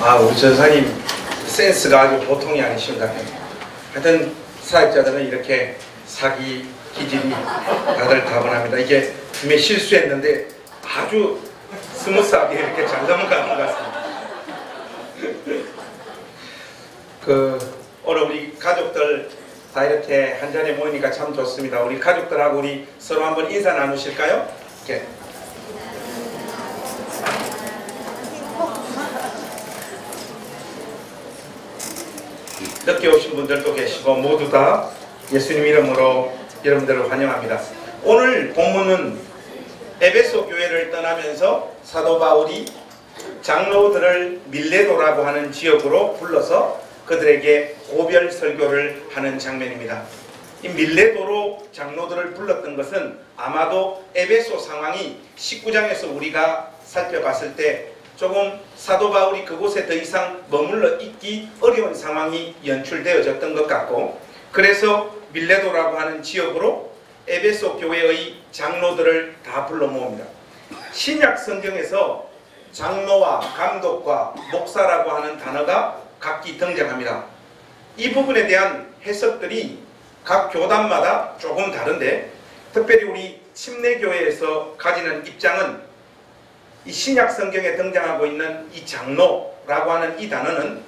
우리 전사님 센스가 아주 보통이 아니십니다. 하여튼 사역자들은 이렇게 사기 기질이 다들 다분합니다. 이게 분명히 실수했는데 아주 스무스하게 이렇게 잘 넘어가는 것 같습니다. 오늘 우리 가족들 다 이렇게 한 자리에 모이니까 참 좋습니다. 우리 가족들하고 우리 서로 한번 인사 나누실까요? 이렇게. 늦게 오신 분들도 계시고 모두 다 예수님 이름으로 여러분들을 환영합니다. 오늘 본문은 에베소 교회를 떠나면서 사도 바울이 장로들을 밀레도라고 하는 지역으로 불러서 그들에게 고별 설교를 하는 장면입니다. 이 밀레도로 장로들을 불렀던 것은 아마도 에베소 상황이 19장에서 우리가 살펴봤을 때 조금 사도 바울이 그곳에 더 이상 머물러 있기 어려운 상황이 연출되어졌던 것 같고, 그래서 밀레도라고 하는 지역으로 에베소 교회의 장로들을 다 불러 모읍니다. 신약 성경에서 장로와 감독과 목사라고 하는 단어가 각기 등장합니다. 이 부분에 대한 해석들이 각 교단마다 조금 다른데, 특별히 우리 침례교회에서 가지는 입장은 이 신약 성경에 등장하고 있는 이 장로라고 하는 이 단어는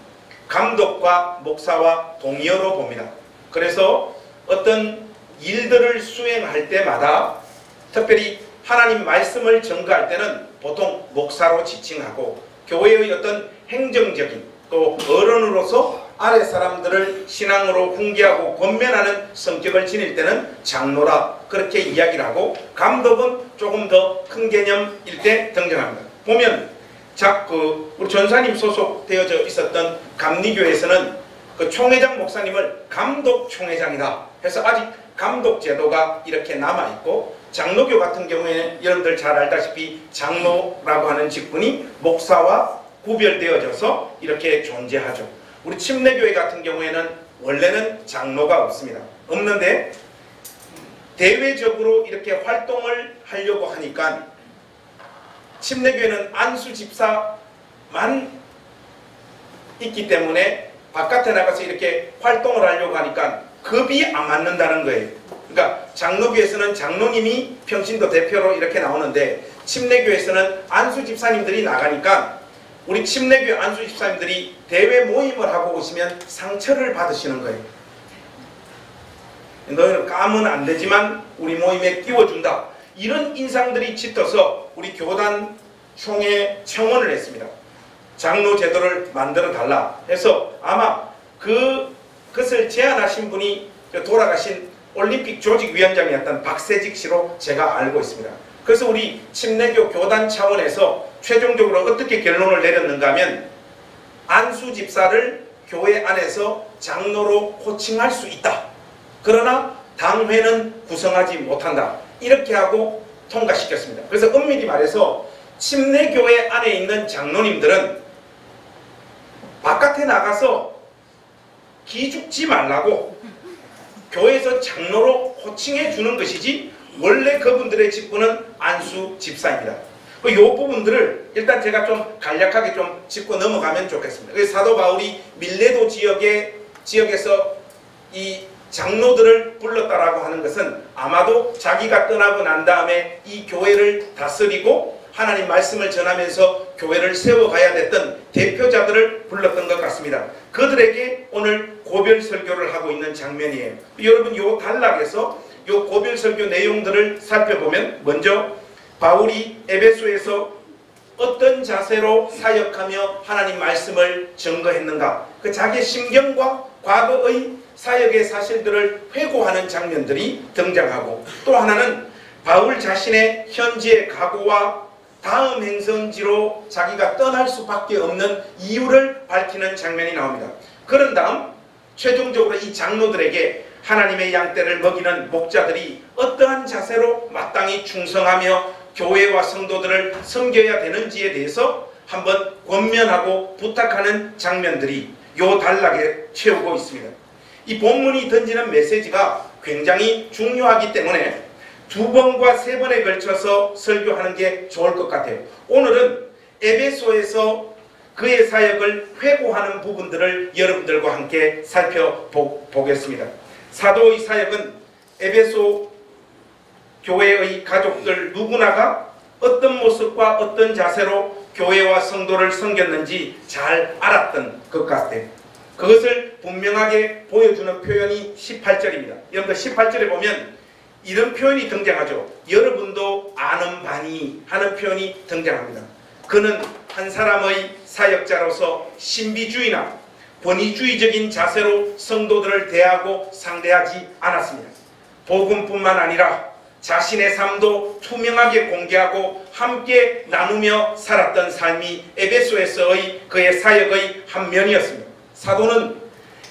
감독과 목사와 동의어로 봅니다. 그래서 어떤 일들을 수행할 때마다, 특별히 하나님 말씀을 전가할 때는 보통 목사로 지칭하고, 교회의 어떤 행정적인 또 어른으로서 아래 사람들을 신앙으로 훈계하고 권면하는 성격을 지닐 때는 장로라 그렇게 이야기를 하고, 감독은 조금 더 큰 개념일 때 등장합니다. 보면 우리 전사님 소속되어져 있었던 감리교에서는 그 총회장 목사님을 감독 총회장이다 해서 아직 감독 제도가 이렇게 남아있고, 장로교 같은 경우에는 여러분들 잘 알다시피 장로라고 하는 직분이 목사와 구별되어져서 이렇게 존재하죠. 우리 침례교회 같은 경우에는 원래는 장로가 없는데 대외적으로 이렇게 활동을 하려고 하니까 침례교회는 안수 집사만 있기 때문에 바깥에 나가서 이렇게 활동을 하려고 하니까 급이 안 맞는다는 거예요. 그러니까 장로교에서는 장로님이 평신도 대표로 이렇게 나오는데, 침례교에서는 안수 집사님들이 나가니까 우리 침례교회 안수 집사님들이 대회 모임을 하고 오시면 상처를 받으시는 거예요. 너희는 까면 안 되지만 우리 모임에 끼워준다, 이런 인상들이 짙어서 우리 교단 총회 청원을 했습니다. 장로 제도를 만들어 달라 해서 아마 그것을 제안하신 분이 돌아가신 올림픽 조직위원장이었던 박세직 씨로 제가 알고 있습니다. 그래서 우리 침례교 교단 차원에서 최종적으로 어떻게 결론을 내렸는가 하면, 안수 집사를 교회 안에서 장로로 호칭할 수 있다, 그러나 당회는 구성하지 못한다, 이렇게 하고 통과시켰습니다. 그래서 엄밀히 말해서 침례교회 안에 있는 장로님들은 바깥에 나가서 기죽지 말라고 교회에서 장로로 호칭해 주는 것이지, 원래 그분들의 직분은 안수 집사입니다. 이 부분들을 일단 제가 좀 간략하게 좀 짚고 넘어가면 좋겠습니다. 그래서 사도 바울이 밀레도 지역에서 이 장로들을 불렀다라고 하는 것은 아마도 자기가 떠나고 난 다음에 이 교회를 다스리고 하나님 말씀을 전하면서 교회를 세워가야 됐던 대표자들을 불렀던 것 같습니다. 그들에게 오늘 고별 설교를 하고 있는 장면이에요. 여러분, 요 단락에서 요 고별 설교 내용들을 살펴보면, 먼저 바울이 에베소에서 어떤 자세로 사역하며 하나님 말씀을 증거했는가, 그 자기의 심경과 과거의 사역의 사실들을 회고하는 장면들이 등장하고, 또 하나는 바울 자신의 현지의 각오와 다음 행선지로 자기가 떠날 수밖에 없는 이유를 밝히는 장면이 나옵니다. 그런 다음 최종적으로 이 장로들에게 하나님의 양떼를 먹이는 목자들이 어떠한 자세로 마땅히 충성하며 교회와 성도들을 섬겨야 되는지에 대해서 한번 권면하고 부탁하는 장면들이 요 단락에 채우고 있습니다. 이 본문이 던지는 메시지가 굉장히 중요하기 때문에 2번과 3번에 걸쳐서 설교하는 게 좋을 것 같아요. 오늘은 에베소에서 그의 사역을 회고하는 부분들을 여러분들과 함께 살펴보겠습니다. 사도의 사역은 에베소 교회의 가족들 누구나가 어떤 모습과 어떤 자세로 교회와 성도를 섬겼는지 잘 알았던 것 같아요. 그것을 분명하게 보여주는 표현이 18절입니다. 여러분들 18절에 보면 이런 표현이 등장하죠. 여러분도 아는 바니 하는 표현이 등장합니다. 그는 한 사람의 사역자로서 신비주의나 권위주의적인 자세로 성도들을 대하고 상대하지 않았습니다. 복음뿐만 아니라 자신의 삶도 투명하게 공개하고 함께 나누며 살았던 삶이 에베소에서의 그의 사역의 한 면이었습니다. 사도는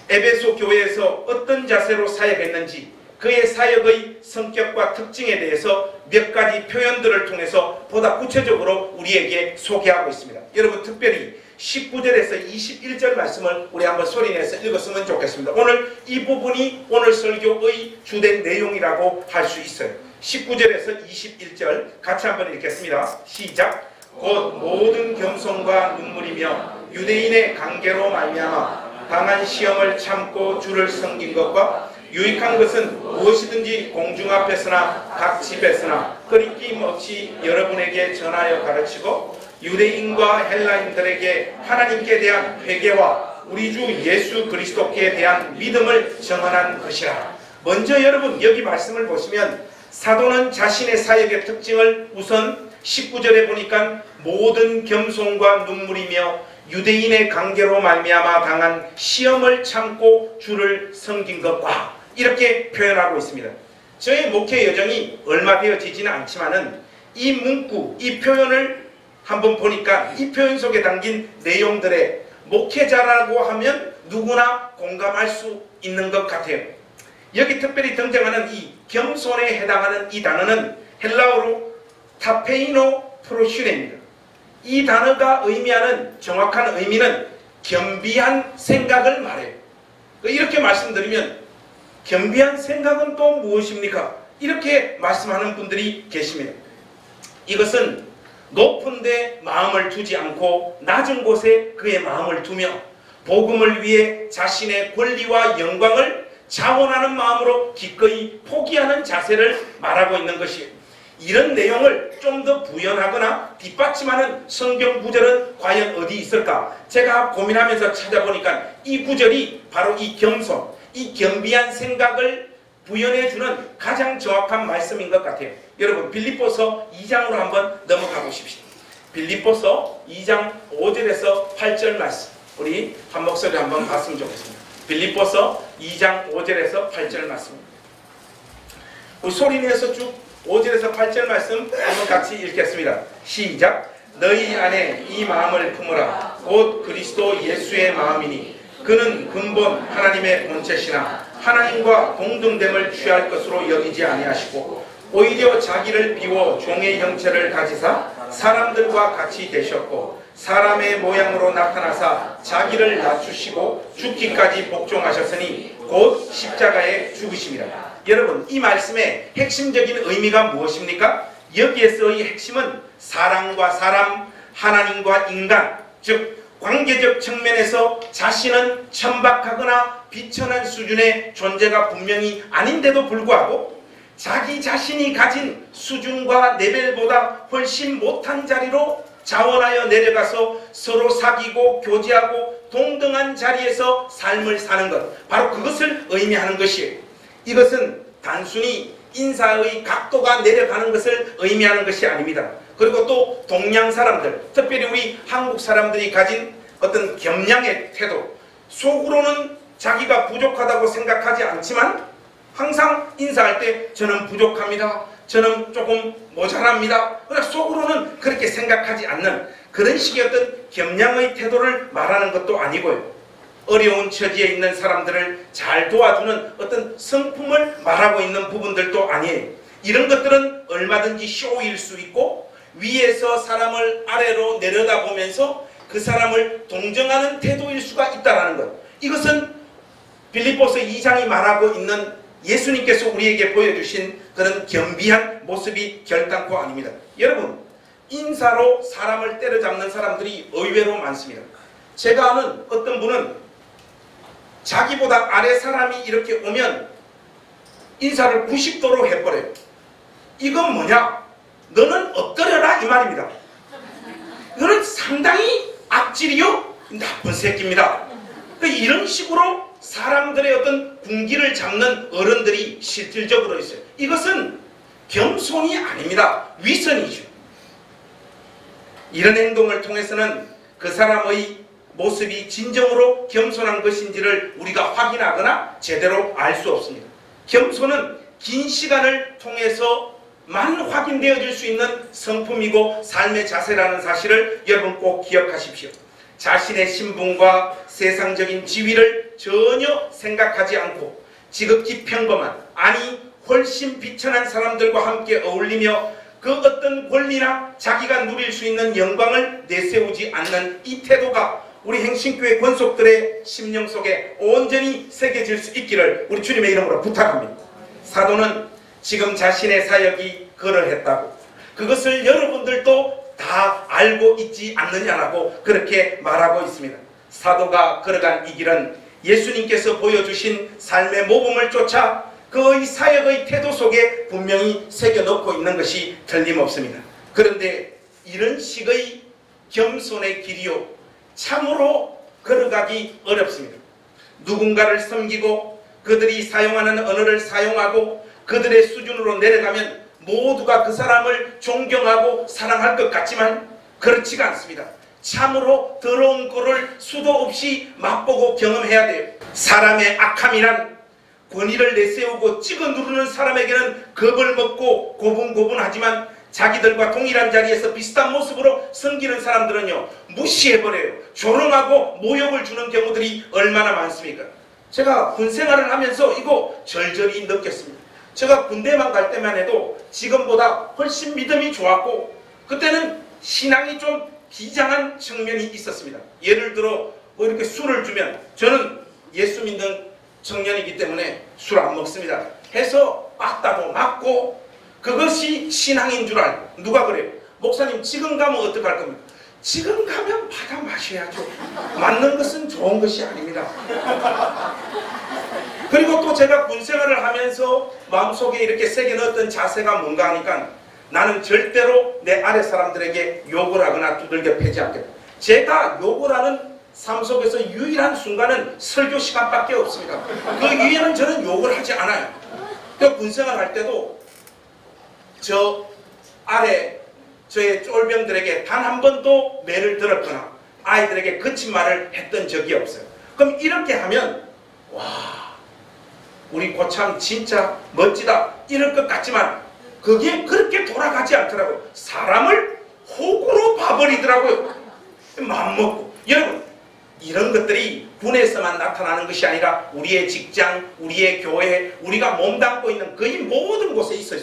에베소 교회에서 어떤 자세로 사역했는지 그의 사역의 성격과 특징에 대해서 몇 가지 표현들을 통해서 보다 구체적으로 우리에게 소개하고 있습니다. 여러분 특별히 19절에서 21절 말씀을 우리 한번 소리내서 읽었으면 좋겠습니다. 오늘 이 부분이 오늘 설교의 주된 내용이라고 할 수 있어요. 19절에서 21절 같이 한번 읽겠습니다. 시작. 곧 모든 겸손과 눈물이며 유대인의 관계로 말미암아 당한 시험을 참고 주를 섬긴 것과 유익한 것은 무엇이든지 공중 앞에서나 각 집에서나 끊임낌 없이 여러분에게 전하여 가르치고 유대인과 헬라인들에게 하나님께 대한 회개와 우리 주 예수 그리스도께 대한 믿음을 정언한 것이라. 먼저 여러분 여기 말씀을 보시면 사도는 자신의 사역의 특징을 우선 19절에 보니까 모든 겸손과 눈물이며 유대인의 관계로 말미암아 당한 시험을 참고 주를 섬긴 것과 이렇게 표현하고 있습니다. 저의 목회 여정이 얼마 되어지지는 않지만은 이 문구, 이 표현을 한번 보니까 이 표현 속에 담긴 내용들에 목회자라고 하면 누구나 공감할 수 있는 것 같아요. 여기 특별히 등장하는 이 겸손에 해당하는 이 단어는 헬라어로 타페이노 프로슈레입니다. 이 단어가 의미하는 정확한 의미는 겸비한 생각을 말해요. 이렇게 말씀드리면 겸비한 생각은 또 무엇입니까? 이렇게 말씀하는 분들이 계십니다. 이것은 높은 데 마음을 두지 않고 낮은 곳에 그의 마음을 두며 복음을 위해 자신의 권리와 영광을 자원하는 마음으로 기꺼이 포기하는 자세를 말하고 있는 것이에요. 이런 내용을 좀 더 부연하거나 뒷받침하는 성경 구절은 과연 어디 있을까? 제가 고민하면서 찾아보니까 이 구절이 바로 이 겸손, 이 겸비한 생각을 부연해주는 가장 정확한 말씀인 것 같아요. 여러분 빌립보서 2장으로 한번 넘어가 보십시오. 빌립보서 2장 5절에서 8절 말씀 우리 한 목소리 한번 봤으면 좋겠습니다. 빌립보서 2장 5절에서 8절 말씀 우리 소리내서 쭉 5절에서 8절 말씀 한번 같이 읽겠습니다. 시작. 너희 안에 이 마음을 품으라. 곧 그리스도 예수의 마음이니 그는 근본 하나님의 본체시나 하나님과 동등됨을 취할 것으로 여기지 아니하시고 오히려 자기를 비워 종의 형체를 가지사 사람들과 같이 되셨고 사람의 모양으로 나타나사 자기를 낮추시고 죽기까지 복종하셨으니 곧 십자가에 죽으심이라. 여러분 이 말씀의 핵심적인 의미가 무엇입니까? 여기에서의 핵심은 사람과 사람, 하나님과 인간, 즉 관계적 측면에서 자신은 천박하거나 비천한 수준의 존재가 분명히 아닌데도 불구하고 자기 자신이 가진 수준과 레벨보다 훨씬 못한 자리로 자원하여 내려가서 서로 사귀고 교제하고 동등한 자리에서 삶을 사는 것, 바로 그것을 의미하는 것이에요. 이것은 단순히 인사의 각도가 내려가는 것을 의미하는 것이 아닙니다. 그리고 또 동양 사람들, 특별히 우리 한국 사람들이 가진 어떤 겸양의 태도, 속으로는 자기가 부족하다고 생각하지 않지만 항상 인사할 때 저는 부족합니다, 저는 조금 모자랍니다, 그러나 속으로는 그렇게 생각하지 않는 그런 식의 어떤 겸양의 태도를 말하는 것도 아니고요. 어려운 처지에 있는 사람들을 잘 도와주는 어떤 성품을 말하고 있는 부분들도 아니에요. 이런 것들은 얼마든지 쇼일 수 있고 위에서 사람을 아래로 내려다보면서 그 사람을 동정하는 태도일 수가 있다는 것. 이것은 빌립보서 2장이 말하고 있는 예수님께서 우리에게 보여주신 그런 겸비한 모습이 결단코 아닙니다. 여러분 인사로 사람을 때려잡는 사람들이 의외로 많습니다. 제가 아는 어떤 분은 자기보다 아래 사람이 이렇게 오면 인사를 90도로 해버려요. 이건 뭐냐? 너는 엎드려라 이 말입니다. 너는 상당히 악질이요 나쁜 새끼입니다. 이런 식으로 사람들의 어떤 군기를 잡는 어른들이 실질적으로 있어요. 이것은 겸손이 아닙니다. 위선이죠. 이런 행동을 통해서는 그 사람의 모습이 진정으로 겸손한 것인지를 우리가 확인하거나 제대로 알 수 없습니다. 겸손은 긴 시간을 통해서만 확인되어질 수 있는 성품이고 삶의 자세라는 사실을 여러분 꼭 기억하십시오. 자신의 신분과 세상적인 지위를 전혀 생각하지 않고 지극히 평범한, 아니 훨씬 비천한 사람들과 함께 어울리며 그 어떤 권리나 자기가 누릴 수 있는 영광을 내세우지 않는 이 태도가 우리 행신교회 권속들의 심령 속에 온전히 새겨질 수 있기를 우리 주님의 이름으로 부탁합니다. 사도는 지금 자신의 사역이 그러했다고, 그것을 여러분들도 다 알고 있지 않느냐라고 그렇게 말하고 있습니다. 사도가 걸어간 이 길은 예수님께서 보여주신 삶의 모범을 쫓아 그의 사역의 태도 속에 분명히 새겨넣고 있는 것이 틀림없습니다. 그런데 이런 식의 겸손의 길이요 참으로 걸어가기 어렵습니다. 누군가를 섬기고 그들이 사용하는 언어를 사용하고 그들의 수준으로 내려가면 모두가 그 사람을 존경하고 사랑할 것 같지만 그렇지가 않습니다. 참으로 더러운 꼴을 수도 없이 맛보고 경험해야 돼요. 사람의 악함이란 권위를 내세우고 찍어 누르는 사람에게는 겁을 먹고 고분고분하지만 자기들과 동일한 자리에서 비슷한 모습으로 섬기는 사람들은요 무시해버려요. 조롱하고 모욕을 주는 경우들이 얼마나 많습니까? 제가 군 생활을 하면서 이거 절절히 느꼈습니다. 제가 군대만 갈 때만 해도 지금보다 훨씬 믿음이 좋았고 그때는 신앙이 좀 비장한 측면이 있었습니다. 예를 들어 뭐 이렇게 술을 주면, 저는 예수 믿는 청년이기 때문에 술 안 먹습니다 해서 빠따도 맞고 그것이 신앙인 줄 알고, 누가 그래요? 목사님 지금 가면 어떡할 겁니까? 지금 가면 받아 마셔야죠. 맞는 것은 좋은 것이 아닙니다. 그리고 또 제가 군생활을 하면서 마음속에 이렇게 새겨 넣었던 자세가 뭔가 하니까 나는 절대로 내 아래 사람들에게 욕을 하거나 두들겨 패지 않겠다. 제가 욕을 하는 삶 속에서 유일한 순간은 설교 시간밖에 없습니다. 그 이후에는 저는 욕을 하지 않아요. 그 군생활 할 때도 저 아래 저의 쫄병들에게 단 한 번도 매를 들었거나 아이들에게 거친 말을 했던 적이 없어요. 그럼 이렇게 하면 와 우리 고참 진짜 멋지다 이럴 것 같지만 그게 그렇게 돌아가지 않더라고요. 사람을 호구로 봐버리더라고요. 맘먹고. 여러분 이런 것들이 군에서만 나타나는 것이 아니라 우리의 직장, 우리의 교회, 우리가 몸담고 있는 거의 모든 곳에 있어요.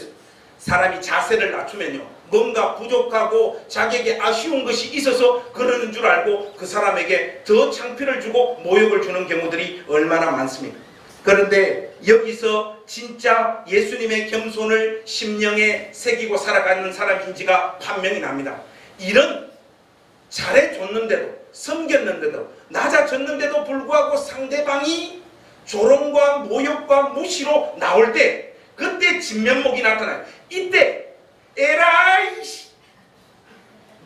사람이 자세를 낮추면요 뭔가 부족하고 자기에게 아쉬운 것이 있어서 그러는 줄 알고 그 사람에게 더 창피를 주고 모욕을 주는 경우들이 얼마나 많습니까? 그런데 여기서 진짜 예수님의 겸손을 심령에 새기고 살아가는 사람인지가 판명이 납니다. 이런 잘해줬는데도, 섬겼는데도, 낮아졌는데도 불구하고 상대방이 조롱과 모욕과 무시로 나올 때 그때 진면목이 나타나요. 이때 에라이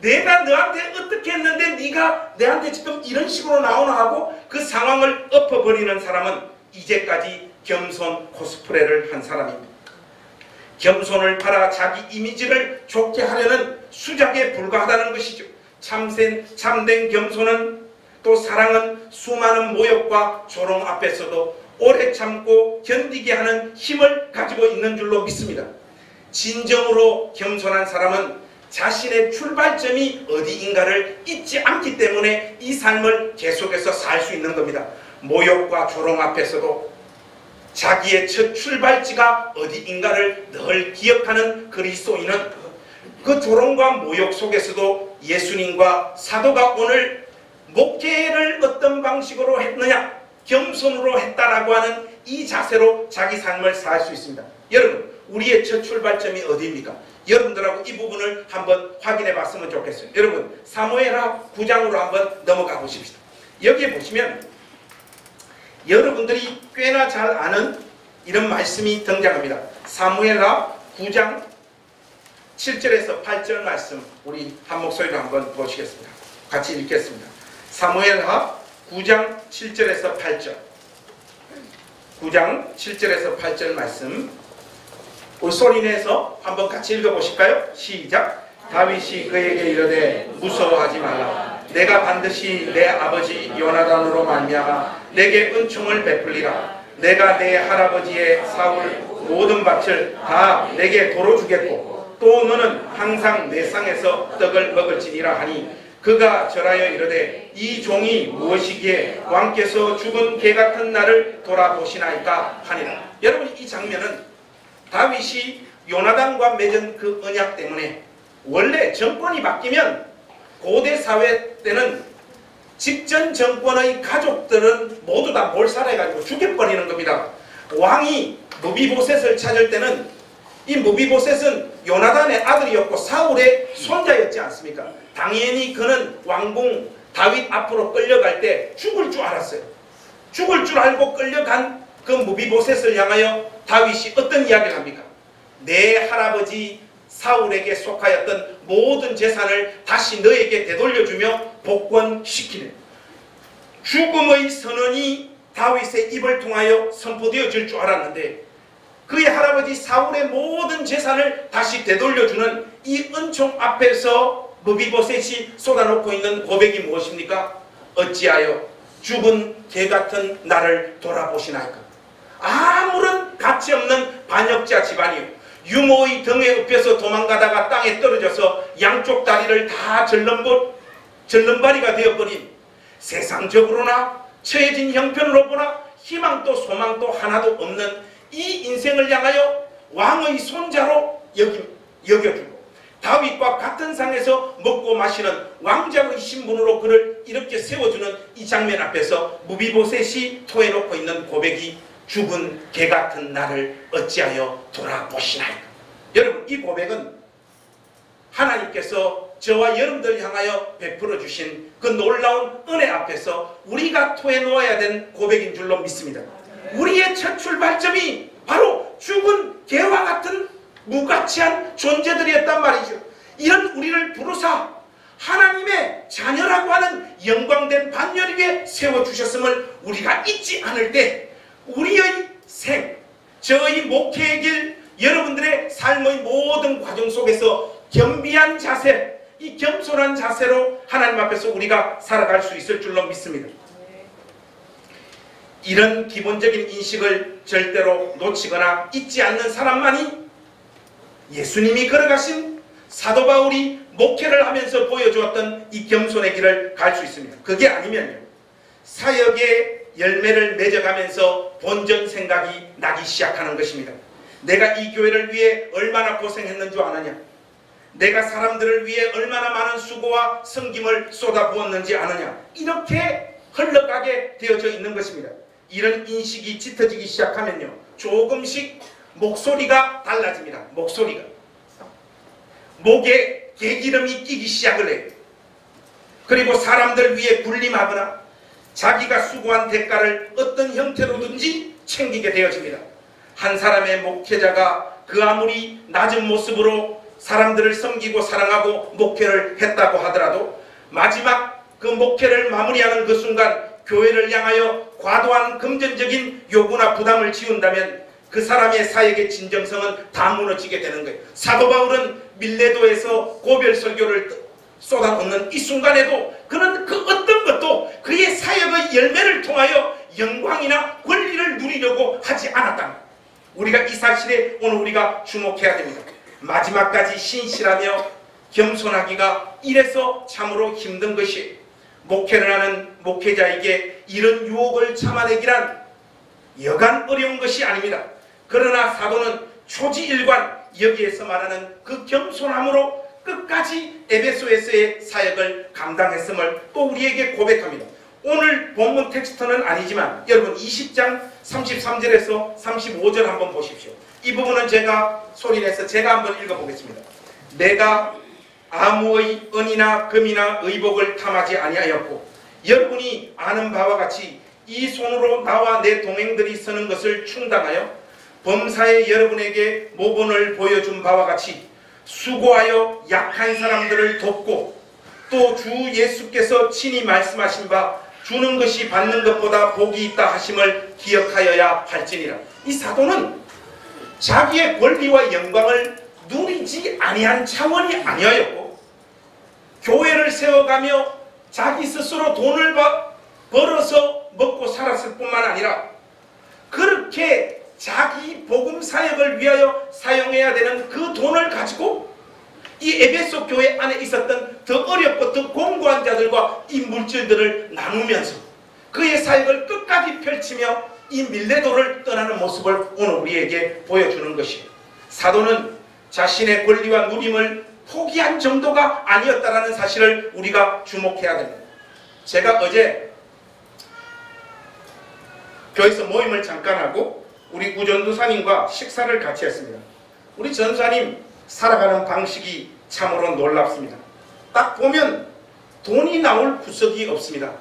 내가 너한테 어떻게 했는데 네가 내한테 지금 이런 식으로 나오나 하고 그 상황을 엎어버리는 사람은 이제까지 겸손 코스프레를 한 사람입니다. 겸손을 팔아 자기 이미지를 좋게 하려는 수작에 불과하다는 것이죠. 참된 겸손은 또 사랑은 수많은 모욕과 조롱 앞에서도 오래 참고 견디게 하는 힘을 가지고 있는 줄로 믿습니다. 진정으로 겸손한 사람은 자신의 출발점이 어디인가를 잊지 않기 때문에 이 삶을 계속해서 살 수 있는 겁니다. 모욕과 조롱 앞에서도 자기의 첫 출발지가 어디인가를 늘 기억하는 그리스도인은 그 조롱과 모욕 속에서도 예수님과 사도가 오늘 목회를 어떤 방식으로 했느냐, 겸손으로 했다라고 하는 이 자세로 자기 삶을 살 수 있습니다. 여러분 우리의 첫 출발점이 어디입니까? 여러분들하고 이 부분을 한번 확인해 봤으면 좋겠어요. 여러분 사무엘하 9장으로 한번 넘어가 보십시다. 여기에 보시면 여러분들이 꽤나 잘 아는 이런 말씀이 등장합니다. 사무엘하 9장 7절에서 8절 말씀 우리 한 목소리로 한번 보시겠습니다. 같이 읽겠습니다. 사무엘하 9장 7절에서 8절 9장 7절에서 8절 말씀 우리 소리내서 한번 같이 읽어보실까요? 시작. 다윗이 그에게 이르되 무서워하지 말라. 내가 반드시 내 아버지 요나단으로 말미암아 내게 은총을 베풀리라. 내가 내 할아버지의 사울 모든 밭을 다 내게 도로 주겠고 또 너는 항상 내 상에서 떡을 먹을지니라 하니 그가 절하여 이르되 이 종이 무엇이기에 왕께서 죽은 개 같은 나를 돌아보시나이까 하니라. 여러분 이 장면은 다윗이 요나단과 맺은 그 언약 때문에 원래 정권이 바뀌면 고대 사회 때는 집전 정권의 가족들은 모두 다 몰살해가지고 죽여버리는 겁니다. 왕이 무비보셋을 찾을 때는 이 무비보셋은 요나단의 아들이었고 사울의 손자였지 않습니까? 당연히 그는 왕궁 다윗 앞으로 끌려갈 때 죽을 줄 알았어요. 죽을 줄 알고 끌려간 그 무비보셋을 향하여 다윗이 어떤 이야기를 합니까? 내 할아버지 사울에게 속하였던 모든 재산을 다시 너에게 되돌려주며 복권시키는 죽음의 선언이 다윗의 입을 통하여 선포되어질 줄 알았는데 그의 할아버지 사울의 모든 재산을 다시 되돌려주는 이 은총 앞에서 무비보셋이 쏟아놓고 있는 고백이 무엇입니까? 어찌하여 죽은 개 같은 나를 돌아보시나이까? 아무런 가치없는 반역자 집안이요. 유모의 등에 읍혀서 도망가다가 땅에 떨어져서 양쪽 다리를 다 절름발이가 되어버린 세상적으로나 처해진 형편으로 보나 희망도 소망도 하나도 없는 이 인생을 향하여 왕의 손자로 여겨주고 다윗과 같은 상에서 먹고 마시는 왕자의 신분으로 그를 이렇게 세워주는 이 장면 앞에서 무비보셋이 토해놓고 있는 고백이 죽은 개 같은 나를 어찌하여 돌아보시나이까. 여러분 이 고백은 하나님께서 저와 여러분들 향하여 베풀어 주신 그 놀라운 은혜 앞에서 우리가 토해놓아야 된 고백인 줄로 믿습니다. 우리의 첫 출발점이 바로 죽은 개와 같은 무가치한 존재들이었단 말이죠. 이런 우리를 부르사 하나님의 자녀라고 하는 영광된 반열 위에 세워주셨음을 우리가 잊지 않을 때 우리의 저의 목회의 길, 여러분들의 삶의 모든 과정 속에서 겸비한 자세, 이 겸손한 자세로 하나님 앞에서 우리가 살아갈 수 있을 줄로 믿습니다. 이런 기본적인 인식을 절대로 놓치거나 잊지 않는 사람만이 예수님이 걸어가신 사도 바울이 목회를 하면서 보여주었던 이 겸손의 길을 갈 수 있습니다. 그게 아니면요, 사역의 열매를 맺어가면서 본전 생각이 나기 시작하는 것입니다. 내가 이 교회를 위해 얼마나 고생했는 줄 아느냐? 내가 사람들을 위해 얼마나 많은 수고와 섬김을 쏟아부었는지 아느냐? 이렇게 흘러가게 되어져 있는 것입니다. 이런 인식이 짙어지기 시작하면요, 조금씩 목소리가 달라집니다. 목소리가. 목에 개기름이 끼기 시작을 해요. 그리고 사람들 위해 군림하거나 자기가 수고한 대가를 어떤 형태로든지 챙기게 되어집니다. 한 사람의 목회자가 그 아무리 낮은 모습으로 사람들을 섬기고 사랑하고 목회를 했다고 하더라도 마지막 그 목회를 마무리하는 그 순간 교회를 향하여 과도한 금전적인 요구나 부담을 지운다면 그 사람의 사역의 진정성은 다 무너지게 되는 거예요. 사도 바울은 밀레도에서 고별 설교를 쏟아놓는 이 순간에도 그는 그 어떤 것도 그의 사역의 열매를 통하여 영광이나 권리를 누리려고 하지 않았다. 우리가 이 사실에 오늘 우리가 주목해야 됩니다. 마지막까지 신실하며 겸손하기가 이래서 참으로 힘든 것이, 목회를 하는 목회자에게 이런 유혹을 참아내기란 여간 어려운 것이 아닙니다. 그러나 사도는 초지일관, 여기에서 말하는 그 겸손함으로 끝까지 에베소에서의 사역을 감당했음을 또 우리에게 고백합니다. 오늘 본문 텍스트는 아니지만 여러분 20장 33절에서 35절 한번 보십시오. 이 부분은 제가 소리내서 제가 한번 읽어보겠습니다. 내가 아무의 은이나 금이나 의복을 탐하지 아니하였고 여러분이 아는 바와 같이 이 손으로 나와 내 동행들이 서는 것을 충당하여 범사에 여러분에게 모본을 보여준 바와 같이 수고하여 약한 사람들을 돕고 또 주 예수께서 친히 말씀하신 바 주는 것이 받는 것보다 복이 있다 하심을 기억하여야 할지니라. 이 사도는 자기의 권리와 영광을 누리지 아니한 차원이 아니었고 교회를 세워가며 자기 스스로 돈을 벌어서 먹고 살았을 뿐만 아니라 그렇게 자기 복음 사역을 위하여 사용해야 되는 그 돈을 가지고 이 에베소 교회 안에 있었던 더 어렵고 더 공고한 자들과 이 물질들을 나누면서 그의 사역을 끝까지 펼치며 이 밀레도를 떠나는 모습을 오늘 우리에게 보여주는 것이에요. 사도는 자신의 권리와 누림을 포기한 정도가 아니었다는 사실을 우리가 주목해야 됩니다. 제가 어제 교회에서 모임을 잠깐 하고 우리 우전도사님과 식사를 같이 했습니다. 우리 전사님 살아가는 방식이 참으로 놀랍습니다. 딱 보면 돈이 나올 구석이 없습니다.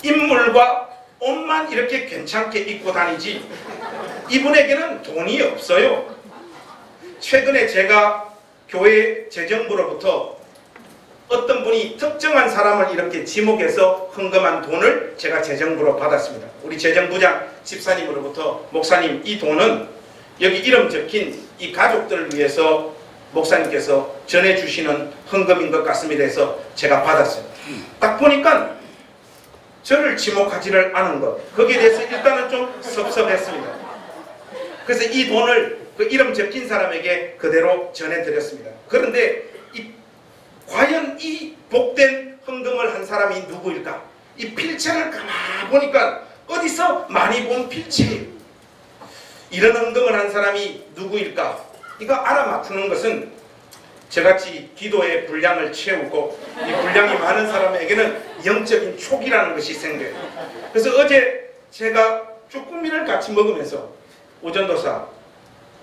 인물과 옷만 이렇게 괜찮게 입고 다니지 이분에게는 돈이 없어요. 최근에 제가 교회 재정부로부터 어떤 분이 특정한 사람을 이렇게 지목해서 헌금한 돈을 제가 재정부로 받았습니다. 우리 재정부장 집사님으로부터 목사님 이 돈은 여기 이름 적힌 이 가족들을 위해서 목사님께서 전해주시는 헌금인 것 같습니다 해서 제가 받았어요. 딱 보니까 저를 지목하지를 않은 것, 거기에 대해서 일단은 좀 섭섭했습니다. 그래서 이 돈을 그 이름 적힌 사람에게 그대로 전해드렸습니다. 그런데 과연 이 복된 헌금을 한 사람이 누구일까? 이 필체를 가만 보니까 어디서 많이 본 필체예요. 이런 헌금을 한 사람이 누구일까? 이거 알아맞추는 것은 저같이 기도의 분량을 채우고 이 분량이 많은 사람에게는 영적인 촉이라는 것이 생겨요. 그래서 어제 제가 쭈꾸미를 같이 먹으면서 우전도사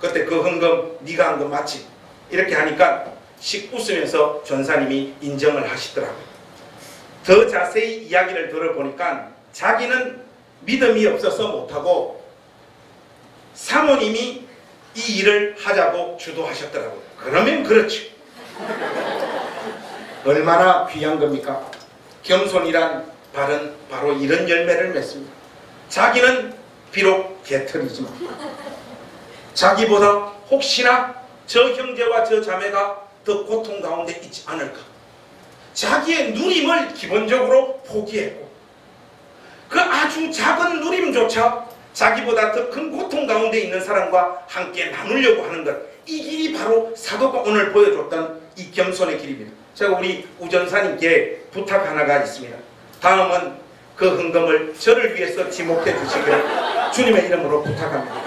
그때 그 헌금 네가 한 거 맞지? 이렇게 하니까 씩 웃으면서 전사님이 인정을 하시더라고요. 더 자세히 이야기를 들어보니까 자기는 믿음이 없어서 못하고 사모님이 이 일을 하자고 주도하셨더라고요. 그러면 그렇죠. 얼마나 귀한 겁니까? 겸손이란 발은 바로 이런 열매를 맺습니다. 자기는 비록 개털이지만 자기보다 혹시나 저 형제와 저 자매가 더 고통 가운데 있지 않을까. 자기의 누림을 기본적으로 포기했고 그 아주 작은 누림조차 자기보다 더 큰 고통 가운데 있는 사람과 함께 나누려고 하는 것, 이 길이 바로 사도가 오늘 보여줬던 이 겸손의 길입니다. 제가 우리 우전사님께 부탁 하나가 있습니다. 다음은 그 헌금을 저를 위해서 지목해 주시기를 주님의 이름으로 부탁합니다.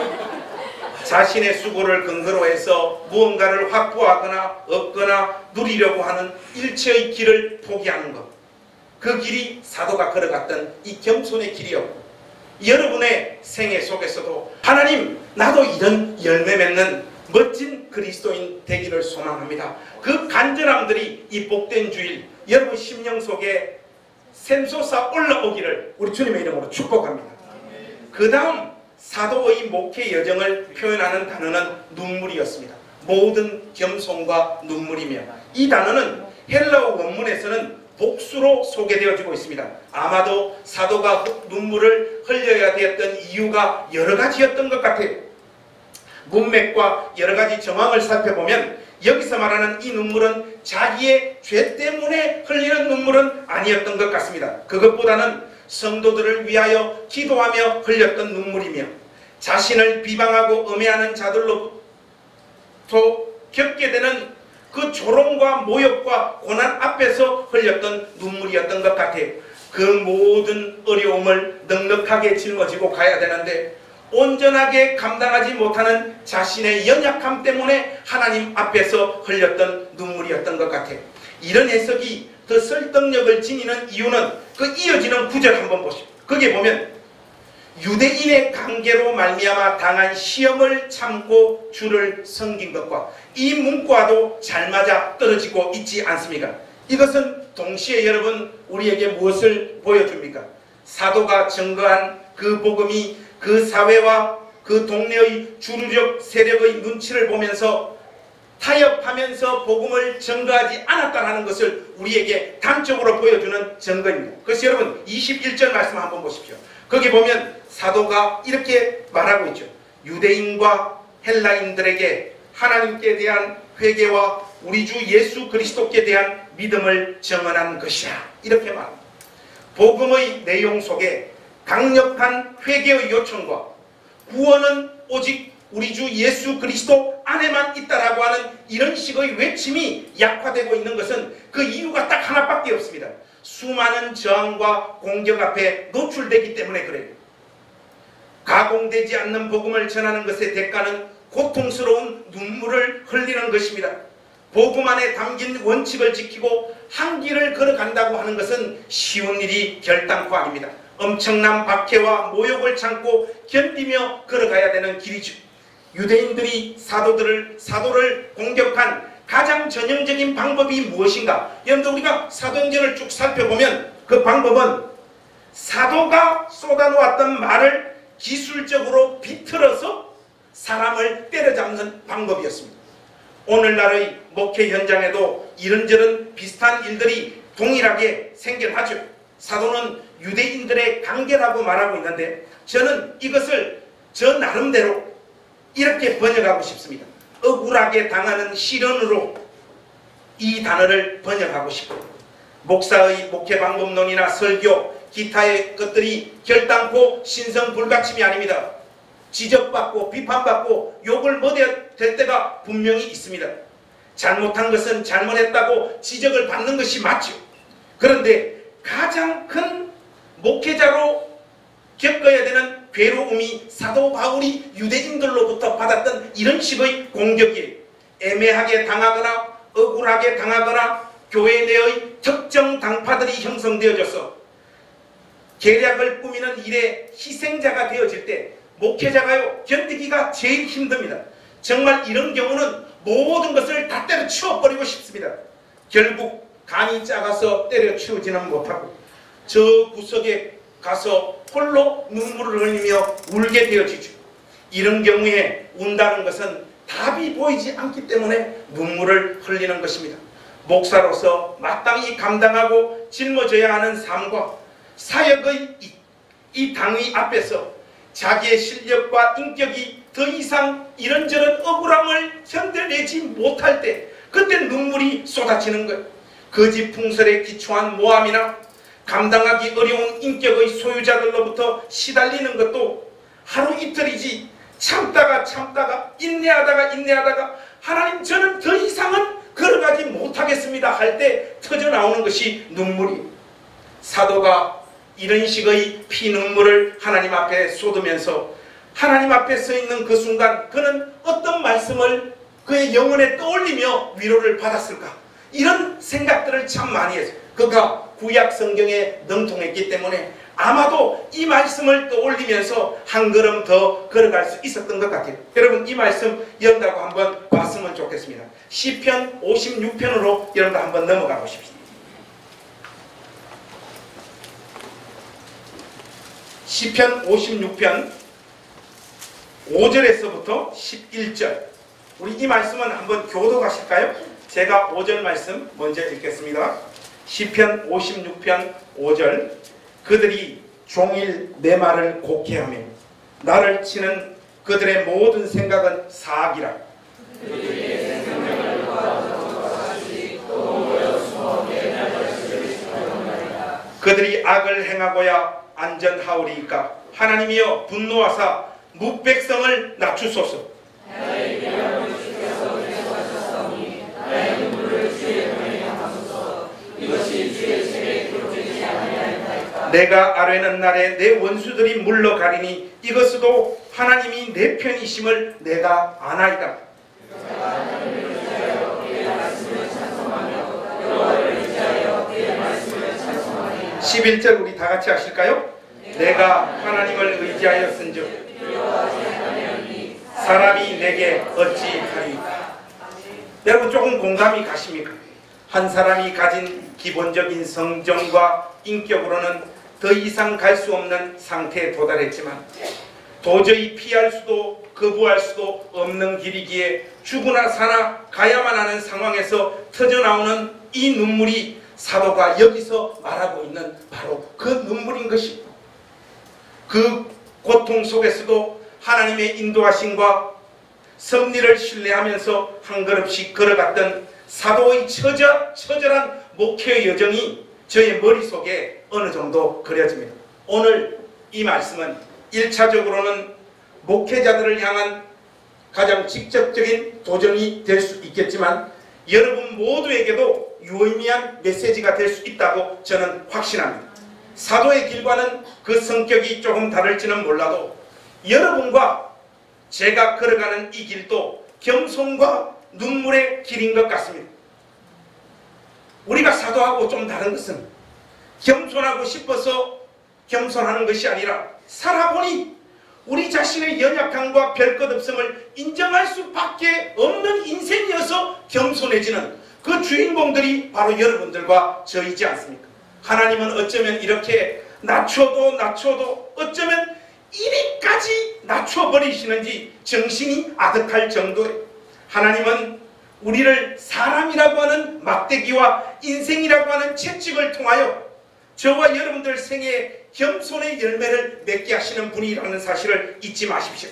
자신의 수고를 근거로 해서 무언가를 확보하거나 얻거나 누리려고 하는 일체의 길을 포기하는 것, 그 길이 사도가 걸어갔던 이 겸손의 길이었고, 여러분의 생애 속에서도 하나님 나도 이런 열매 맺는 멋진 그리스도인 되기를 소망합니다. 그 간절함들이 이 복된 주일 여러분 심령 속에 샘솟아 올라오기를 우리 주님의 이름으로 축복합니다. 그 다음 사도의 목회 여정을 표현하는 단어는 눈물이었습니다. 모든 겸손과 눈물이며, 이 단어는 헬라어 원문에서는 복수로 소개되어지고 있습니다. 아마도 사도가 눈물을 흘려야 되었던 이유가 여러 가지였던 것 같아요. 문맥과 여러 가지 정황을 살펴보면 여기서 말하는 이 눈물은 자기의 죄 때문에 흘리는 눈물은 아니었던 것 같습니다. 그것보다는 성도들을 위하여 기도하며 흘렸던 눈물이며, 자신을 비방하고 음해하는 자들로부터 겪게 되는 그 조롱과 모욕과 고난 앞에서 흘렸던 눈물이었던 것 같아요. 그 모든 어려움을 넉넉하게 짊어지고 가야 되는데 온전하게 감당하지 못하는 자신의 연약함 때문에 하나님 앞에서 흘렸던 눈물이었던 것 같아요. 이런 해석이 더 설득력을 지니는 이유는 그 이어지는 구절 한번 보십시오. 거기에 보면 유대인의 관계로 말미암아 당한 시험을 참고 주를 섬긴 것과 이 문과도 잘 맞아 떨어지고 있지 않습니까? 이것은 동시에 여러분 우리에게 무엇을 보여줍니까? 사도가 증거한 그 복음이 그 사회와 그 동네의 주류적 세력의 눈치를 보면서 타협하면서 복음을 증거하지 않았다는 것을 우리에게 단적으로 보여주는 증거입니다. 그래서 여러분 21절 말씀 한번 보십시오. 거기 보면 사도가 이렇게 말하고 있죠. 유대인과 헬라인들에게 하나님께 대한 회개와 우리 주 예수 그리스도께 대한 믿음을 증언한 것이야. 이렇게 말합니다. 복음의 내용 속에 강력한 회개의 요청과 구원은 오직 우리 주 예수 그리스도 안에만 있다라고 하는 이런 식의 외침이 약화되고 있는 것은 그 이유가 딱 하나밖에 없습니다. 수많은 저항과 공격 앞에 노출되기 때문에 그래요. 가공되지 않는 복음을 전하는 것의 대가는 고통스러운 눈물을 흘리는 것입니다. 복음 안에 담긴 원칙을 지키고 한 길을 걸어간다고 하는 것은 쉬운 일이 결단코 아닙니다. 엄청난 박해와 모욕을 참고 견디며 걸어가야 되는 길이죠. 유대인들이 사도를 공격한 가장 전형적인 방법이 무엇인가? 여러분들 우리가 사도행전을 쭉 살펴보면 그 방법은 사도가 쏟아놓았던 말을 기술적으로 비틀어서 사람을 때려잡는 방법이었습니다. 오늘날의 목회 현장에도 이런저런 비슷한 일들이 동일하게 생겨나죠. 사도는 유대인들의 관계라고 말하고 있는데 저는 이것을 저 나름대로 이렇게 번역하고 싶습니다. 억울하게 당하는 시련으로 이 단어를 번역하고 싶어요. 목사의 목회 방법론이나 설교, 기타의 것들이 결단코 신성불가침이 아닙니다. 지적받고 비판받고 욕을 먹어야 될 때가 분명히 있습니다. 잘못한 것은 잘못했다고 지적을 받는 것이 맞죠. 그런데 가장 큰 목회자로 겪어야 되는 괴로움이 사도 바울이 유대인들로부터 받았던 이런 식의 공격이에요. 애매하게 당하거나 억울하게 당하거나 교회 내의 특정 당파들이 형성되어져서 계략을 꾸미는 일에 희생자가 되어질 때 목회자가요 견디기가 제일 힘듭니다. 정말 이런 경우는 모든 것을 다 때려치워버리고 싶습니다. 결국 간이 작아서 때려치우지는 못하고 저 구석에 가서 홀로 눈물을 흘리며 울게 되어지죠. 이런 경우에 운다는 것은 답이 보이지 않기 때문에 눈물을 흘리는 것입니다. 목사로서 마땅히 감당하고 짊어져야 하는 삶과 사역의 이 당위 앞에서 자기의 실력과 인격이 더 이상 이런저런 억울함을 견뎌내지 못할 때 그때 눈물이 쏟아지는 거예요. 거짓풍설에 기초한 모함이나 감당하기 어려운 인격의 소유자들로부터 시달리는 것도 하루 이틀이지 참다가 인내하다가 하나님 저는 더 이상은 걸어가지 못하겠습니다 할 때 터져나오는 것이 눈물이. 사도가 이런 식의 피눈물을 하나님 앞에 쏟으면서 하나님 앞에 서 있는 그 순간 그는 어떤 말씀을 그의 영혼에 떠올리며 위로를 받았을까? 이런 생각들을 참 많이 했어요. 그가 구약 성경에 능통했기 때문에 아마도 이 말씀을 떠올리면서 한 걸음 더 걸어갈 수 있었던 것 같아요. 여러분 이 말씀 여러분들하고 한번 봤으면 좋겠습니다. 시편 56편으로 여러분들 한번 넘어가 보십시오. 시편 56편 5절에서부터 11절 우리 이 말씀은 한번 교도하실까요? 제가 5절 말씀 먼저 읽겠습니다. 시편 56편 5절 그들이 종일 내 말을 곡해하며 나를 치는 그들의 모든 생각은 사악이라. 그들이 악을 행하고야 안전하오리이까. 하나님이여 분노하사 무백성을 낮추소서. 내가 아뢰는 날에 내 원수들이 물러가리니 이것으로 하나님이 내 편이심을 내가 아나이다. 11절 우리 다 같이 하실까요? 내가 하나님을 의지하였은즉 사람이 내게 어찌하리까. 여러분 조금 공감이 가십니까? 한 사람이 가진 기본적인 성정과 인격으로는 더 이상 갈 수 없는 상태에 도달했지만 도저히 피할 수도 거부할 수도 없는 길이기에 죽으나 사나 가야만 하는 상황에서 터져나오는 이 눈물이 사도가 여기서 말하고 있는 바로 그 눈물인 것입니다. 그 고통 속에서도 하나님의 인도하심과 섭리를 신뢰하면서 한 걸음씩 걸어갔던 사도의 처절한 목회 여정이 저의 머릿속에 어느 정도 그려집니다. 오늘 이 말씀은 1차적으로는 목회자들을 향한 가장 직접적인 도전이 될 수 있겠지만 여러분 모두에게도 유의미한 메시지가 될 수 있다고 저는 확신합니다. 사도의 길과는 그 성격이 조금 다를지는 몰라도 여러분과 제가 걸어가는 이 길도 겸손과 눈물의 길인 것 같습니다. 우리가 사도하고 좀 다른 것은 겸손하고 싶어서 겸손하는 것이 아니라 살아보니 우리 자신의 연약함과 별것없음을 인정할 수밖에 없는 인생이어서 겸손해지는 그 주인공들이 바로 여러분들과 저이지 않습니까? 하나님은 어쩌면 이렇게 낮춰도 어쩌면 이리까지 낮춰버리시는지 정신이 아득할 정도에 하나님은 우리를 사람이라고 하는 막대기와 인생이라고 하는 채찍을 통하여 저와 여러분들 생애에 겸손의 열매를 맺게 하시는 분이라는 사실을 잊지 마십시오.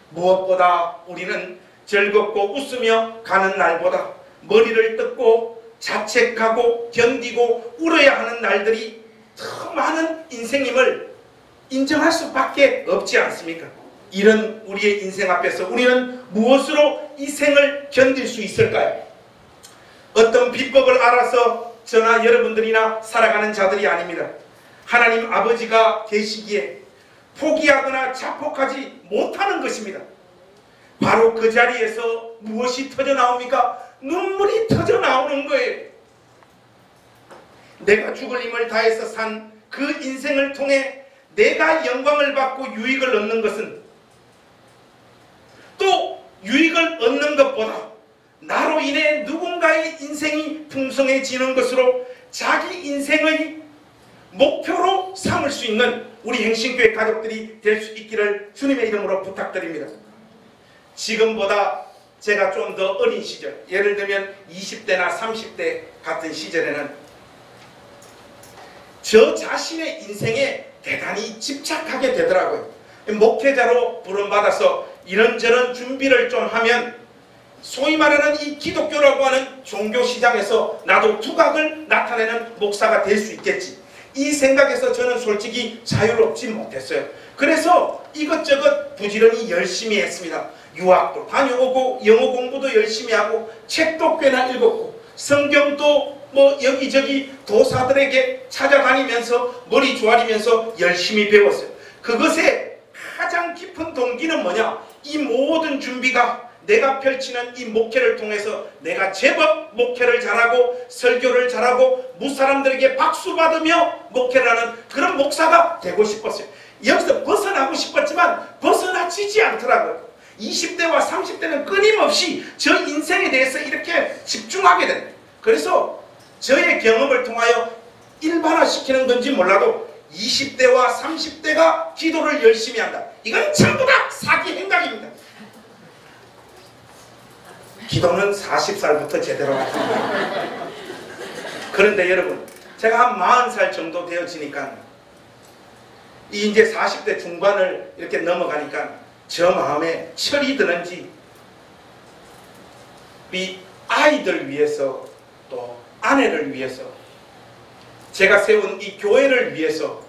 무엇보다 우리는 즐겁고 웃으며 가는 날보다 머리를 뜯고 자책하고 견디고 울어야 하는 날들이 더 많은 인생임을 인정할 수밖에 없지 않습니까? 이런 우리의 인생 앞에서 우리는 무엇으로 이 생을 견딜 수 있을까요? 어떤 비법을 알아서 저나 여러분들이나 살아가는 자들이 아닙니다. 하나님 아버지가 계시기에 포기하거나 자폭하지 못하는 것입니다. 바로 그 자리에서 무엇이 터져나옵니까? 눈물이 터져나오는 거예요. 내가 죽을 힘을 다해서 산 그 인생을 통해 내가 영광을 받고 유익을 얻는 것은 또 유익을 얻는 것보다 나로 인해 누군가의 인생이 풍성해지는 것으로 자기 인생의 목표로 삼을 수 있는 우리 행신교회 가족들이 될 수 있기를 주님의 이름으로 부탁드립니다. 지금보다 제가 좀 더 어린 시절, 예를 들면 20대나 30대 같은 시절에는 저 자신의 인생에 대단히 집착하게 되더라고요. 목회자로 부름받아서 이런저런 준비를 좀 하면 소위 말하는 이 기독교라고 하는 종교시장에서 나도 두각을 나타내는 목사가 될 수 있겠지. 이 생각에서 저는 솔직히 자유롭지 못했어요. 그래서 이것저것 부지런히 열심히 했습니다. 유학도 다녀오고 영어 공부도 열심히 하고 책도 꽤나 읽었고 성경도 뭐 여기저기 도사들에게 찾아다니면서 머리 조아리면서 열심히 배웠어요. 그것의 가장 깊은 동기는 뭐냐? 이 모든 준비가 내가 펼치는 이 목회를 통해서 내가 제법 목회를 잘하고 설교를 잘하고 무사람들에게 박수 받으며 목회를 하는 그런 목사가 되고 싶었어요. 여기서 벗어나고 싶었지만 벗어나지지 않더라고요. 20대와 30대는 끊임없이 저 인생에 대해서 이렇게 집중하게 됩니다. 그래서 저의 경험을 통하여 일반화시키는 건지 몰라도 20대와 30대가 기도를 열심히 한다. 이건 전부 다 사기 행각입니다. 기도는 40살부터 제대로 합니다. 그런데 여러분, 제가 한 40살 정도 되어지니까 이제 40대 중반을 이렇게 넘어가니까 저 마음에 철이 드는지 이 아이들 위해서 또 아내를 위해서 제가 세운 이 교회를 위해서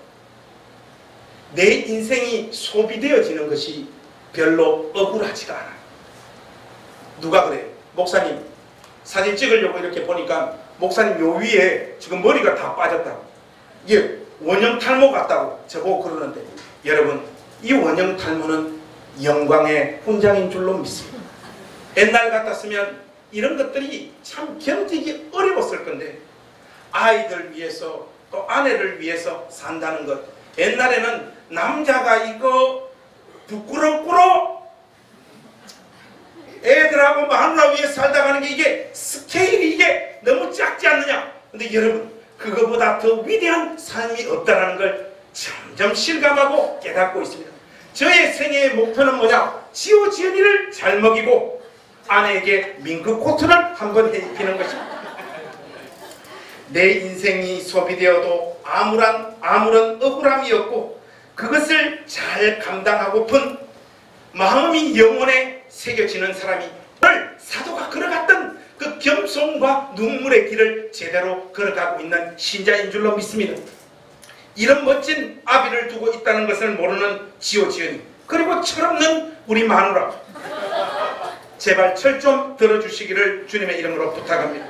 내 인생이 소비되어지는 것이 별로 억울하지가 않아요. 누가 그래요? 목사님 사진 찍으려고 이렇게 보니까 목사님 요 위에 지금 머리가 다 빠졌다고, 이게 원형 탈모 같다고 저보고 그러는데, 여러분 이 원형 탈모는 영광의 훈장인 줄로 믿습니다. 옛날 같았으면 이런 것들이 참 견디기 어려웠을 건데 아이들 위해서 또 아내를 위해서 산다는 것. 옛날에는 남자가 이거 부끄럽구로 애들하고 마누라 위해 살다 가는 게 이게 스케일이 이게 너무 작지 않느냐. 근데 여러분, 그거보다 더 위대한 삶이 없다는 걸 점점 실감하고 깨닫고 있습니다. 저의 생애의 목표는 뭐냐? 지연이를 잘 먹이고 아내에게 민크 코트를 한번 해입히는 것입니다. 내 인생이 소비되어도 아무런 억울함이 없고 그것을 잘 감당하고픈 마음이 영혼에 새겨지는 사람이 오늘 사도가 걸어갔던 그 겸손과 눈물의 길을 제대로 걸어가고 있는 신자인 줄로 믿습니다. 이런 멋진 아비를 두고 있다는 것을 모르는 지연이, 그리고 철없는 우리 마누라, 제발 철 좀 들어주시기를 주님의 이름으로 부탁합니다.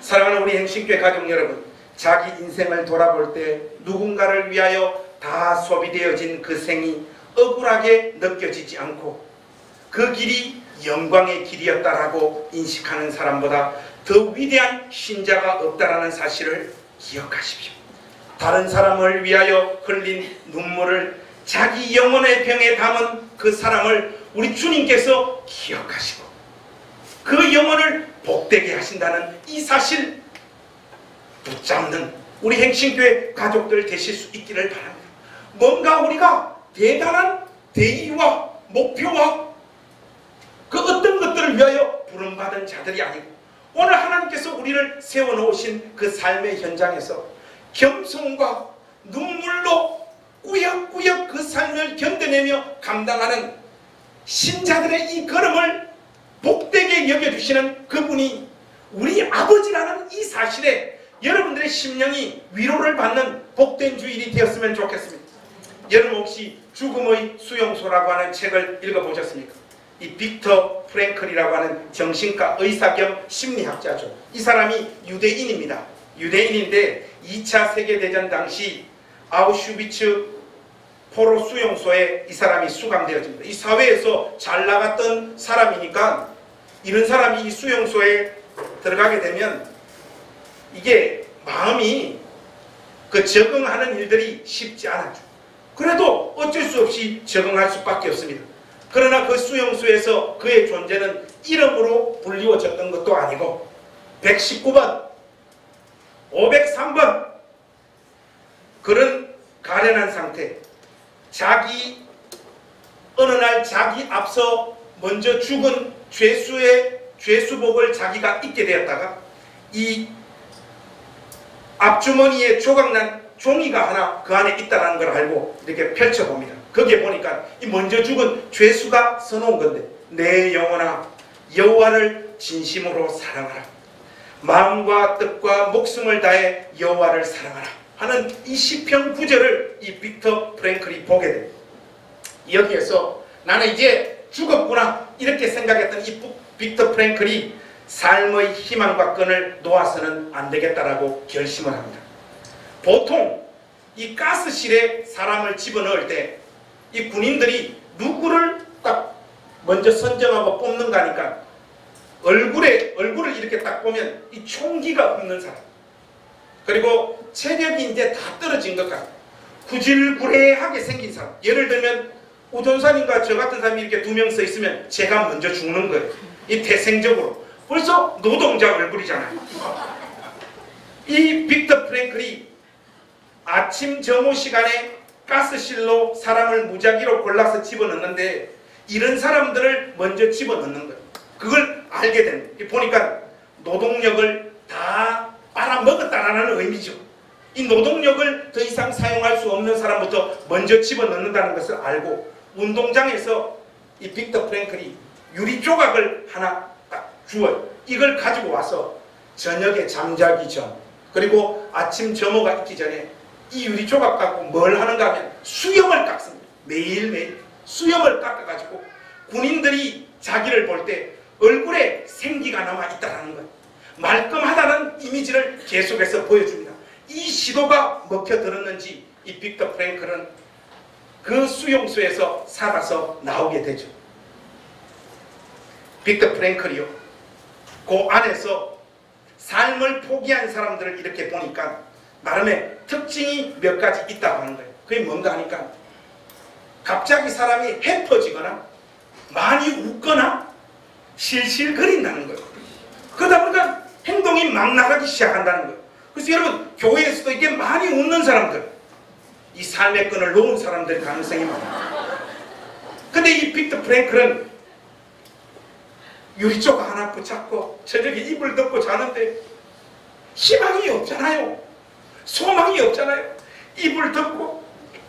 사랑하는 우리 행신교회 가족 여러분, 자기 인생을 돌아볼 때 누군가를 위하여 다 소비되어진 그 생이 억울하게 느껴지지 않고 그 길이 영광의 길이었다라고 인식하는 사람보다 더 위대한 신자가 없다라는 사실을 기억하십시오. 다른 사람을 위하여 흘린 눈물을 자기 영혼의 병에 담은 그 사람을 우리 주님께서 기억하시고 그 영혼을 복되게 하신다는 이 사실 붙잡는 우리 행신교회 가족들 되실 수 있기를 바랍니다. 뭔가 우리가 대단한 대의와 목표와 그 어떤 것들을 위하여 부름받은 자들이 아니고 오늘 하나님께서 우리를 세워놓으신 그 삶의 현장에서 겸손과 눈물로 꾸역꾸역 그 삶을 견뎌내며 감당하는 신자들의 이 걸음을 복되게 여겨주시는 그분이 우리 아버지라는 이 사실에 여러분들의 심령이 위로를 받는 복된 주일이 되었으면 좋겠습니다. 여러분 혹시 죽음의 수용소라고 하는 책을 읽어보셨습니까? 이 빅터 프랭클이라고 하는 정신과 의사 겸 심리학자죠. 이 사람이 유대인입니다. 유대인인데 2차 세계대전 당시 아우슈비츠 포로 수용소에 이 사람이 수감되어집니다. 이 사회에서 잘 나갔던 사람이니까 이런 사람이 이 수용소에 들어가게 되면 이게 마음이 그 적응하는 일들이 쉽지 않았죠. 그래도 어쩔 수 없이 적응할 수밖에 없습니다. 그러나 그 수용소에서 그의 존재는 이름으로 불리워졌던 것도 아니고 119번, 503번 그런 가련한 상태, 어느 날 자기 앞서 먼저 죽은 죄수의 죄수복을 자기가 입게 되었다가 이 앞주머니에 조각난 종이가 하나 그 안에 있다는 걸 알고 이렇게 펼쳐봅니다. 거기에 보니까 이 먼저 죽은 죄수가 써놓은 건데, 내 영혼아 여호와를 진심으로 사랑하라, 마음과 뜻과 목숨을 다해 여호와를 사랑하라 하는 이 시편 구절을 이 빅터 프랭클이 보게 됩니다. 여기에서 나는 이제 죽었구나 이렇게 생각했던 이 빅터 프랭클이 삶의 희망과 끈을 놓아서는 안 되겠다라고 결심을 합니다. 보통 이 가스실에 사람을 집어넣을 때 이 군인들이 누구를 딱 먼저 선정하고 뽑는가 하니까 얼굴을 이렇게 딱 보면 이 총기가 없는 사람, 그리고 체력이 이제 다 떨어진 것 같아요. 구질구레하게 생긴 사람, 예를 들면 우존산인가 저 같은 사람이 이렇게 2명 서 있으면 제가 먼저 죽는 거예요. 이 태생적으로 벌써 노동자 얼굴이잖아요. 이 빅터 프랭클이 아침 점호 시간에 가스실로 사람을 무작위로 골라서 집어넣는데 이런 사람들을 먼저 집어넣는 거예요. 그걸 알게 됩니다. 보니까 노동력을 다 빨아먹었다라는 의미죠. 이 노동력을 더 이상 사용할 수 없는 사람부터 먼저 집어넣는다는 것을 알고 운동장에서 이 빅터 프랭클이 유리 조각을 하나 딱 주어요. 이걸 가지고 와서 저녁에 잠자기 전, 그리고 아침 점호가 있기 전에 이 유리 조각 갖고 뭘 하는가 하면 수염을 깎습니다. 매일매일 수염을 깎아가지고 군인들이 자기를 볼 때 얼굴에 생기가 남아 있다는 거예요. 말끔하다는 이미지를 계속해서 보여줍니다. 이 시도가 먹혀들었는지 이 빅터 프랭클은 그 수용소에서 살아서 나오게 되죠. 빅터 프랭클이요, 그 안에서 삶을 포기한 사람들을 이렇게 보니까 나름의 특징이 몇 가지 있다고 하는 거예요. 그게 뭔가 하니까 갑자기 사람이 해퍼지거나 많이 웃거나 실실거린다는 거예요. 그러다 보니까 행동이 막 나가기 시작한다는 거예요. 그래서 여러분 교회에서도 이게 많이 웃는 사람들, 이 삶의 끈을 놓은 사람들의 가능성이 많아요. 근데 이 빅터 프랭클은 유리조각 하나 붙잡고 저녁에 이불 덮고 자는데 희망이 없잖아요. 소망이 없잖아요. 이불 덮고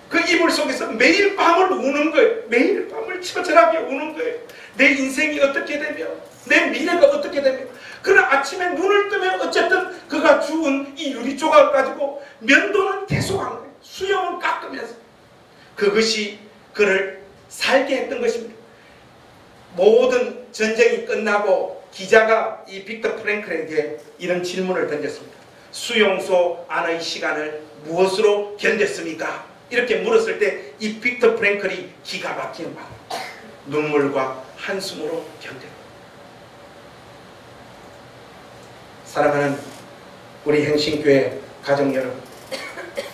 그 이불 속에서 매일 밤을 우는 거예요. 매일 밤을 처절하게 우는 거예요. 내 인생이 어떻게 되며 내 미래가 어떻게 되며. 그러나 아침에 눈을 뜨면 어쨌든 그가 주운 이 유리조각을 가지고 면도는 계속한 거예요. 수염은 깎으면서. 그것이 그를 살게 했던 것입니다. 모든 전쟁이 끝나고 기자가 이 빅터 프랭클에게 이런 질문을 던졌습니다. 수용소 안의 시간을 무엇으로 견뎠습니까? 이렇게 물었을 때 이 빅터 프랭클이 기가 막히는 말, 눈물과 한숨으로 견뎠다. 사랑하는 우리 행신교회 가족 여러분,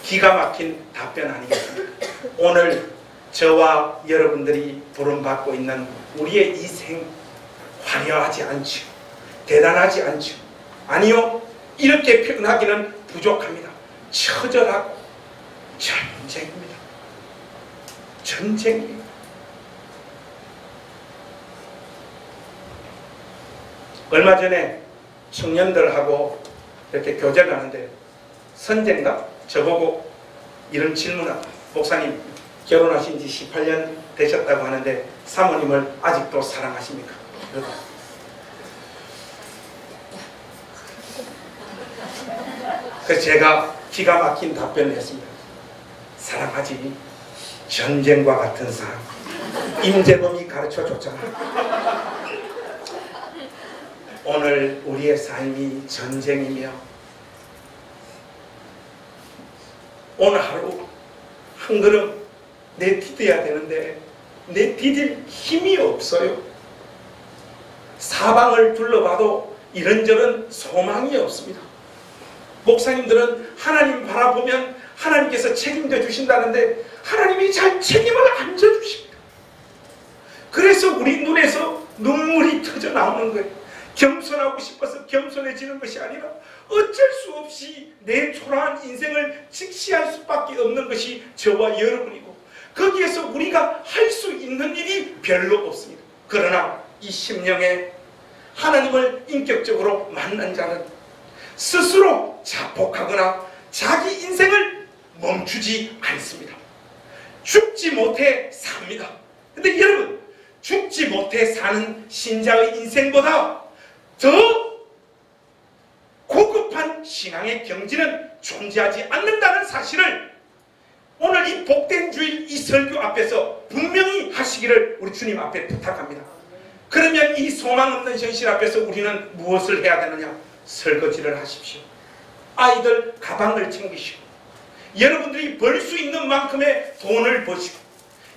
기가 막힌 답변 아니겠습니까? 오늘 저와 여러분들이 부름받고 있는 우리의 이 생 화려하지 않죠. 대단하지 않죠. 아니요, 이렇게 표현하기는 부족합니다. 처절하고 전쟁입니다. 전쟁입니다. 얼마 전에 청년들하고 이렇게 교제를 하는데 선재인가? 저보고 이런 질문을, 목사님 결혼하신 지 18년 되셨다고 하는데 사모님을 아직도 사랑하십니까? 그래서 제가 기가 막힌 답변을 했습니다. 사랑하지. 전쟁과 같은 사랑. 임재범이 가르쳐줬잖아. 오늘 우리의 삶이 전쟁이며 오늘 하루 한 걸음 내디뎌야 되는데 내디딜 힘이 없어요. 사방을 둘러봐도 이런저런 소망이 없습니다. 목사님들은 하나님 바라보면 하나님께서 책임져 주신다는데 하나님이 잘 책임을 안 져주십니다. 그래서 우리 눈에서 눈물이 터져 나오는 거예요. 겸손하고 싶어서 겸손해지는 것이 아니라 어쩔 수 없이 내 초라한 인생을 직시할 수밖에 없는 것이 저와 여러분이고, 거기에서 우리가 할 수 있는 일이 별로 없습니다. 그러나 이 심령에 하나님을 인격적으로 만난 자는 스스로 자폭하거나 자기 인생을 멈추지 않습니다. 죽지 못해 삽니다. 근데 여러분, 죽지 못해 사는 신자의 인생보다 더 고급한 신앙의 경지는 존재하지 않는다는 사실을 오늘 이 복된 주일 이 설교 앞에서 분명히 하시기를 우리 주님 앞에 부탁합니다. 그러면 이 소망 없는 현실 앞에서 우리는 무엇을 해야 되느냐? 설거지를 하십시오. 아이들 가방을 챙기시고, 여러분들이 벌 수 있는 만큼의 돈을 버시고,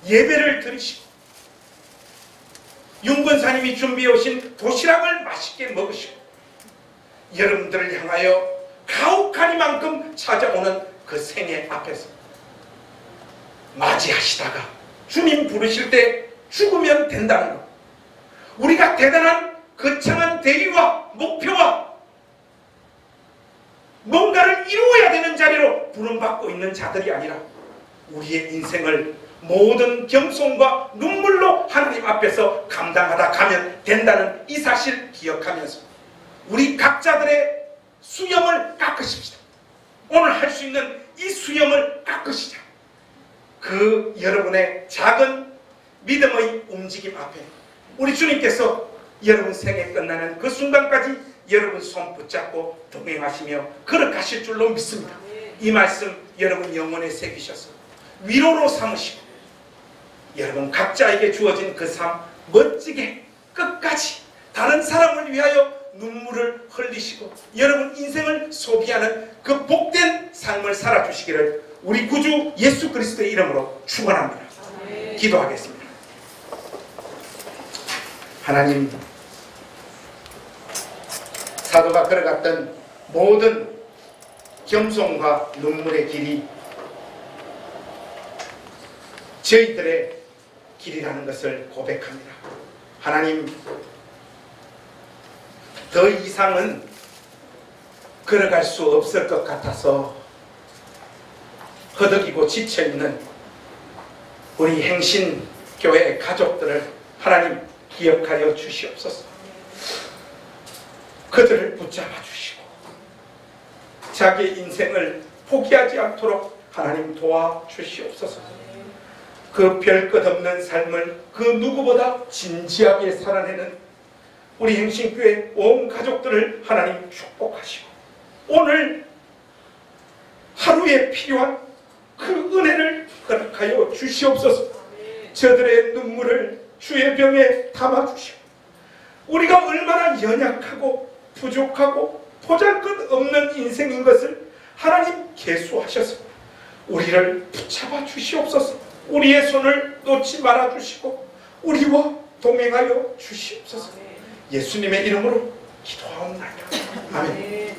예배를 드리시고, 윤권사님이 준비해 오신 도시락을 맛있게 먹으시고, 여러분들을 향하여 가혹하니만큼 찾아오는 그 생애 앞에서 맞이하시다가 주님 부르실 때 죽으면 된다는 것. 우리가 대단한 거창한 대의와 목표와 뭔가를 이루어야 되는 자리로 부름받고 있는 자들이 아니라 우리의 인생을 모든 겸손과 눈물로 하나님 앞에서 감당하다 가면 된다는 이 사실 기억하면서 우리 각자들의 수염을 깎으십시다. 오늘 할 수 있는 이 수염을 깎으시자. 그 여러분의 작은 믿음의 움직임 앞에 우리 주님께서 여러분 생애 끝나는 그 순간까지 여러분 손 붙잡고 동행하시며 걸어가실 줄로 믿습니다. 이 말씀 여러분 영혼에 새기셔서 위로로 삼으시고 여러분 각자에게 주어진 그 삶 멋지게 끝까지 다른 사람을 위하여 눈물을 흘리시고 여러분 인생을 소비하는 그 복된 삶을 살아주시기를 우리 구주 예수 그리스도의 이름으로 축원합니다. 기도하겠습니다. 하나님, 사도가 걸어갔던 모든 겸손과 눈물의 길이 저희들의 길이라는 것을 고백합니다. 하나님, 더 이상은 걸어갈 수 없을 것 같아서 허덕이고 지쳐있는 우리 행신교회 가족들을 하나님 기억하여 주시옵소서. 그들을 붙잡아 주시고 자기의 인생을 포기하지 않도록 하나님 도와주시옵소서. 그 별 것 없는 삶을 그 누구보다 진지하게 살아내는 우리 행신교회 온 가족들을 하나님 축복하시고 오늘 하루에 필요한 그 은혜를 허락하여 주시옵소서. 저들의 눈물을 주의 병에 담아주시고 우리가 얼마나 연약하고 부족하고 보잘것 없는 인생인 것을 하나님 계수하셔서 우리를 붙잡아 주시옵소서. 우리의 손을 놓지 말아 주시고 우리와 동행하여 주시옵소서. 예수님의 이름으로 기도하옵나이다. 아멘.